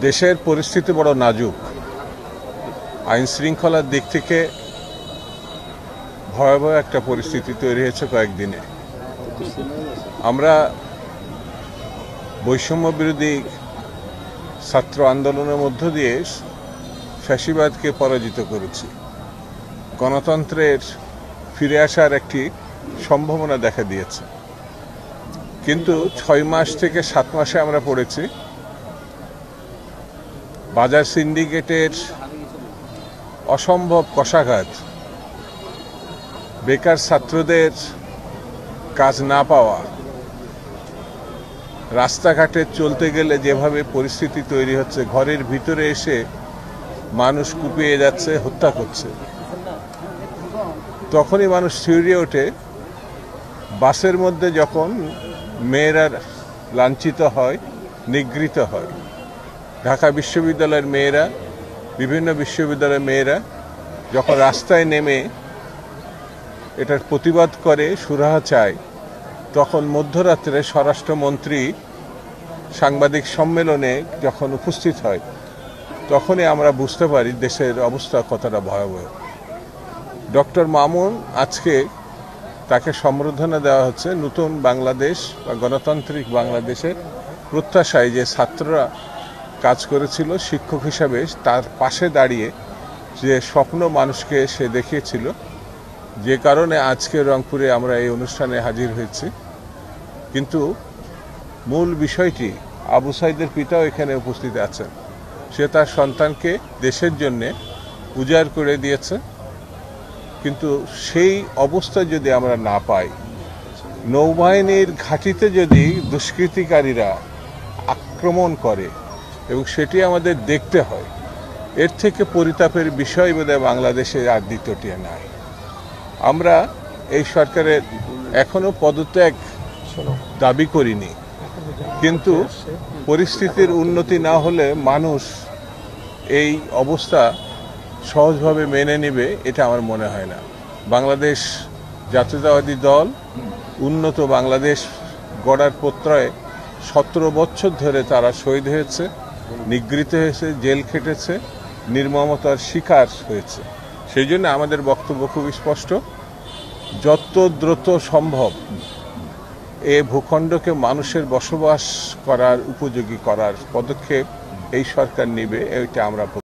দেশের পরিস্থিতি বড় নাজুক। আইন শৃঙ্খলার দিক থেকে ভয়াবহ একটা পরিস্থিতি তৈরি হয়েছে কয়েকদিনে। আমরা বৈষম্য বিরোধী ছাত্র আন্দোলনের মধ্য দিয়ে ফ্যাসিবাদকে পরাজিত করেছি। গণতন্ত্রের ফিরে আসার একটি সম্ভাবনা দেখা দিয়েছে, কিন্তু 6 মাস থেকে 7 মাসে আমরা পড়েছি বাজার সিন্ডিকেটের অসম্ভব কষাঘাত, বেকার ছাত্রদের কাজ না পাওয়া, রাস্তাঘাটে চলতে গেলে যেভাবে পরিস্থিতি তৈরি হচ্ছে, ঘরের ভিতরে এসে মানুষ কুপিয়ে যাচ্ছে, হত্যা করছে। তখনই মানুষ শিউরে ওঠে। বাসের মধ্যে যখন মেয়েরা লাঞ্ছিত হয়, নিগৃহীত হয়, ঢাকা বিশ্ববিদ্যালয়ের মেয়েরা, বিভিন্ন বিশ্ববিদ্যালয়ের মেয়েরা যখন রাস্তায় নেমে এটার প্রতিবাদ করে, সুরাহা চায়, তখন মধ্যরাত্রে স্বরাষ্ট্রমন্ত্রী সাংবাদিক সম্মেলনে যখন উপস্থিত হয়, তখনই আমরা বুঝতে পারি দেশের অবস্থা কতটা ভয়াবহ। ডক্টর মামুন আজকে তাকে সম্বর্ধনা দেওয়া হচ্ছে নতুন বাংলাদেশ বা গণতান্ত্রিক বাংলাদেশের প্রত্যাশায় যে ছাত্ররা কাজ করেছিল শিক্ষক হিসাবে, তার পাশে দাঁড়িয়ে যে স্বপ্ন মানুষকে সে দেখিয়েছিল, যে কারণে আজকে রংপুরে আমরা এই অনুষ্ঠানে হাজির হয়েছি। কিন্তু মূল বিষয়টি, আবু সাইদের পিতাও এখানে উপস্থিত আছেন। সে তার সন্তানকে দেশের জন্যে উজাড় করে দিয়েছে। কিন্তু সেই অবস্থা যদি আমরা না পাই, নৌবাহিনীর ঘাঁটিতে যদি দুষ্কৃতিকারীরা আক্রমণ করে এবং সেটি আমাদের দেখতে হয়, এর থেকে পরিতাপের বিষয় বোধহয় বাংলাদেশে আর দ্বিতীয়টি নাই। আমরা এই সরকারের এখনো পদত্যাগ দাবি করিনি, কিন্তু পরিস্থিতির উন্নতি না হলে মানুষ এই অবস্থা সহজভাবে মেনে নেবে এটা আমার মনে হয় না। বাংলাদেশ জাতীয়তাবাদী দল উন্নত বাংলাদেশ গড়ার প্রত্যয়ে 17 বছর ধরে তারা শহীদ হয়েছে, নিগৃহীত হয়েছে, জেল খেটেছে, নির্মমতার শিকার হয়েছে। সেই জন্য আমাদের বক্তব্য খুব স্পষ্ট, যত দ্রুত সম্ভব এ ভূখণ্ডকে মানুষের বসবাস করার উপযোগী করার পদক্ষেপ এই সরকার নেবে, এটা আমরা